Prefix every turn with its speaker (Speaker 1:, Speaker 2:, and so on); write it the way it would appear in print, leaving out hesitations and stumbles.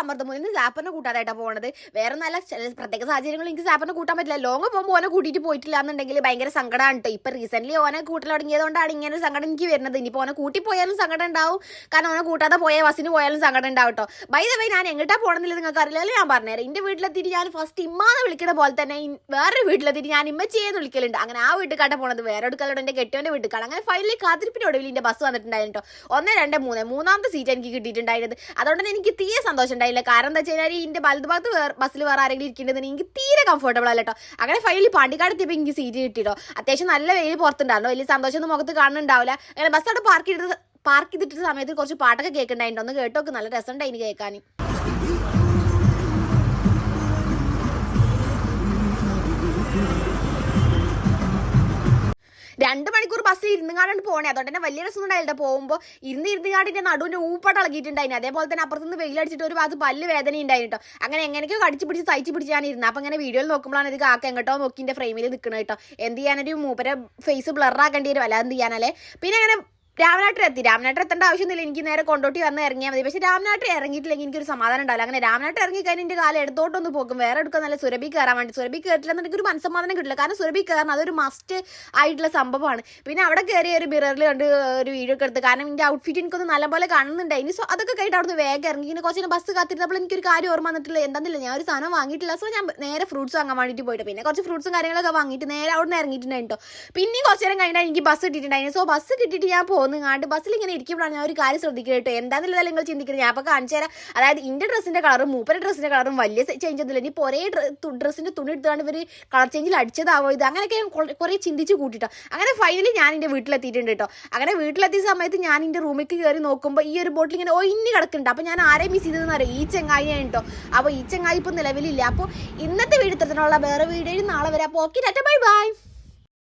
Speaker 1: സമ്മർദ്ദം മൂലം ഇന്ന് സാപ്പറിനെ കൂട്ടാനായിട്ടാണ് പോകുന്നത്. വേറെ നല്ല പ്രത്യേക സാഹചര്യങ്ങൾ എനിക്ക് സാപ്പറിനെ കൂട്ടാൻ പറ്റില്ല. ലോങ് പോകുമ്പോൾ ഓനെ കൂട്ടിയിട്ട് പോയിട്ടില്ല എന്നുണ്ടെങ്കിൽ ഭയങ്കര സങ്കടമാണ് കേട്ടോ. ഇപ്പം റീസെന്റ് ഓനെ കൂട്ടൽ തുടങ്ങിയതുകൊണ്ടാണ് ഇങ്ങനെ ഒരു സങ്കടം എനിക്ക് വരുന്നത്. ഇനിയിപ്പോൾ ഓനെ കൂട്ടി പോയാലും സങ്കടം ഉണ്ടാവും, കാരണം ഓനെ കൂട്ടാതെ പോയ ബസ്സിന് പോയാലും സങ്കടം ഉണ്ടാവും കേട്ടോ. ബൈ ദ വേ ഞാൻ എങ്ങോട്ടാണ് പോകണമെന്നില്ല നിങ്ങൾക്ക് അറിയില്ലല്ലോ, ഞാൻ പറഞ്ഞുതരാം. എൻ്റെ വീട്ടിലെത്തിയിട്ട് ഞാൻ ഫസ്റ്റ് ഇമ്മാന്ന് വിളിക്കുന്ന പോലെ തന്നെ വേറൊരു വീട്ടിലെത്തിയിട്ട് ഞാൻ ഇമ്മച്ചിയെന്ന് വിളിക്കലുണ്ട്. അങ്ങനെ ആ വീട്ടിൽ പോണത് വേറെ എടുക്കലോട് എൻ്റെ കെട്ടിയോൻ്റെ വീട്ടിൽ. അങ്ങനെ ഫൈനലി കാത്തിരിപ്പിൻ്റെ ഒടുവിൽ എൻ്റെ ബസ് വന്നിട്ടുണ്ടായിരുന്നു കേട്ടോ. 1, 2, 3 മൂന്നാമത്തെ സീറ്റ് എനിക്ക് കിട്ടിയിട്ടുണ്ടായിരുന്നത്. അതുകൊണ്ട് തന്നെ എനിക്ക് തീരെ സന്തോഷം ഉണ്ടായില്ല. കാരണം എന്താ വെച്ച് കഴിഞ്ഞാൽ എൻ്റെ വലതുഭാഗത്ത് ബസ്സിൽ വേറെ ആരെങ്കിലും ഇരിക്കേണ്ടത് എനിക്ക് തീരെ കംഫർട്ടബിൾ അല്ല കേട്ടോ. അങ്ങനെ ഫൈനലി പാണ്ടിക്കാട് എത്തിയപ്പോൾ എനിക്ക് സീറ്റ് കിട്ടിയിട്ടോ. അത്യാവശ്യം നല്ല വെയിൽ പുറത്തുണ്ടായിരുന്നു, വലിയ സന്തോഷമൊന്നും മുഖത്ത് കാണുന്നുണ്ടാവില്ല. അങ്ങനെ ബസ് അവിടെ പാർക്ക് ചെയ്തിട്ട് സമയത്ത് കുറച്ച് പാട്ടൊക്കെ കേൾക്കുന്നുണ്ടായിരുന്നു. ഒന്ന് കേട്ടോക്ക്, നല്ല രസമുണ്ടായി എനിക്ക് കേൾക്കാൻ. 2 മണിക്കൂർ ബസ്സിൽ ഇരുന്നുകാണ്ടാണ് പോണേ. അതുകൊണ്ട് തന്നെ വലിയ രസം ഉണ്ടായില്ല. പോകുമ്പോൾ ഇരുന്നുകാണ്ടിൻ്റെ നടുവിൻ്റെ ഊപ്പാട്ട് ഇളകിയിട്ടുണ്ടായിരുന്നു. അതേപോലെ തന്നെ അപ്പുറത്തുനിന്ന് വെയിലടിച്ചിട്ട് ഒരു ഭാഗത്ത് പല്ല് വേദന ഉണ്ടായിരുന്നു കേട്ടോ. അങ്ങനെ എങ്ങനെയൊക്കെ കടിച്ച് പിടിച്ച് തയ്ച്ച് പിടിച്ച് ഞാൻ ഇരുന്നത്. അപ്പം അങ്ങനെ വീഡിയോയിൽ നോക്കുമ്പോഴാണ് ഇത് കാക്ക എങ്ങോട്ടോ നോക്കി എൻ്റെ ഫ്രെയിമിൽ നിൽക്കുന്നത് കേട്ടോ. എന്ത് ചെയ്യാനൊരു മൂപ്പരെ ഫേസ് ബ്ലറാക്കേണ്ടി വരും, അല്ല എന്ത് ചെയ്യാനല്ലേ. പിന്നെ അങ്ങനെ രാമനാട്ടിൽ എത്തേണ്ട ആവശ്യമൊന്നുമില്ല. എനിക്ക് നേരെ കൊണ്ടോട്ടി വന്ന് ഇറങ്ങിയാൽ മതി. പക്ഷേ രാമനാട്ടിൽ ഇറങ്ങിയിട്ടില്ലെങ്കിൽ എനിക്കൊരു സമാധാനം ഉണ്ടാവില്ല. അങ്ങനെ രാമനാട്ടിൽ ഇറങ്ങിക്കഴിഞ്ഞാൽ എൻ്റെ കാലം എടുത്തോട്ടൊന്ന് പോകും. വേറെ എടുക്കാൻ നല്ല സുരഭി കയറാൻ വേണ്ടി. സുരഭി കയറിയിട്ടില്ലെന്നുണ്ടെങ്കിൽ ഒരു മനസ്സമാധാനം കിട്ടില്ല. കാരണം സുരഭി കയറണം അതൊരു മസ്റ്റ് ആയിട്ടുള്ള സംഭവമാണ്. പിന്നെ അവിടെ കയറി ഒരു മിററിൽ കണ്ട് ഒരു വീഡിയോ ഒക്കെ എടുത്ത്, കാരണം എൻ്റെ ഔട്ട്ഫിറ്റ് എനിക്കൊന്ന് നല്ലപോലെ കാണുന്നുണ്ടായിരുന്നു. സോ അതൊക്കെ കഴിഞ്ഞിട്ട് അവിടെ നിന്ന് വേഗം ഇറങ്ങി. ഇങ്ങനെ കുറച്ച് ബസ് കാത്തിരുന്നപ്പോൾ എനിക്കൊരു കാര്യം ഓർമ്മ വന്നിട്ടില്ല. എന്താണെന്നില്ല, ഞാൻ ഒരു സാധനം വാങ്ങിയിട്ടില്ല. സോ ഞാൻ നേരെ ഫ്രൂട്ട്സ് വാങ്ങാൻ വേണ്ടിയിട്ട് പോയിട്ട് പിന്നെ കുറച്ച് ഫ്രൂട്ട്സും കാര്യങ്ങളൊക്കെ വാങ്ങിയിട്ട് നേരെ അവിടെ നിന്ന് ഇറങ്ങിയിട്ടുണ്ടായിട്ടോ. പിന്നെയും കുറച്ച് നേരം കഴിഞ്ഞാൽ എനിക്ക് ബസ് കിട്ടിയിട്ടുണ്ടായിരുന്നു. സോ ബസ് കിട്ടിയിട്ട് ഞാൻ പോകുന്നങ്ങാണ്ട് ബസ്സിൽ ഇങ്ങനെ ഇരിക്കുമ്പോഴാണ് ഞാൻ ഒരു കാര്യം ശ്രദ്ധിക്കുക കേട്ടോ. എന്താണെന്നുള്ളത് നിങ്ങൾ ചിന്തിക്കുന്നത്. ഞാൻ അപ്പോൾ കാണിച്ചു തരാം. അതായത് എൻ്റെ ഡ്രസ്സിൻ്റെ കളറും മൂപ്പരുടെ ഡ്രസ്സിൻ്റെ കളറും വലിയ ചേഞ്ച് ഒന്നുമില്ല. ഇനി ഒരേ ഡ്രസ്സിൻ്റെ തുണി എടുത്തുകൊണ്ട് ഇവർ കളർ ചേഞ്ചിൽ അടിച്ചതാവോ ഇത്, അങ്ങനെയൊക്കെ ഞാൻ കുറേ ചിന്തിച്ച് കൂട്ടിട്ടോ. അങ്ങനെ ഫൈനലി ഞാൻ എൻ്റെ വീട്ടിലെത്തിയിട്ടുണ്ട് കേട്ടോ. അങ്ങനെ വീട്ടിലെത്തിയ സമയത്ത് ഞാൻ എൻ്റെ റൂമിലേക്ക് കയറി നോക്കുമ്പോൾ ഈ ഒരു ബോട്ടിൽ ഇങ്ങനെ ഒഴിഞ്ഞ് കിടക്കുന്നുണ്ട്. അപ്പോൾ ഞാൻ ആരെയും മിസ് ചെയ്തതെന്ന് അറിയാം, ഈ ചെങ്ങായിയാണ് കേട്ടോ. അപ്പോൾ ഈ ചെങ്ങായി ഇപ്പോൾ നിലവിലില്ല. അപ്പോൾ ഇന്നത്തെ വീഡിയോ ഇത്രത്തിനുള്ള വേറെ വീഡിയോയിൽ നാളെ വരാം. അപ്പോൾ ഓക്കെ, ടാറ്റ, ബൈ ബൈ.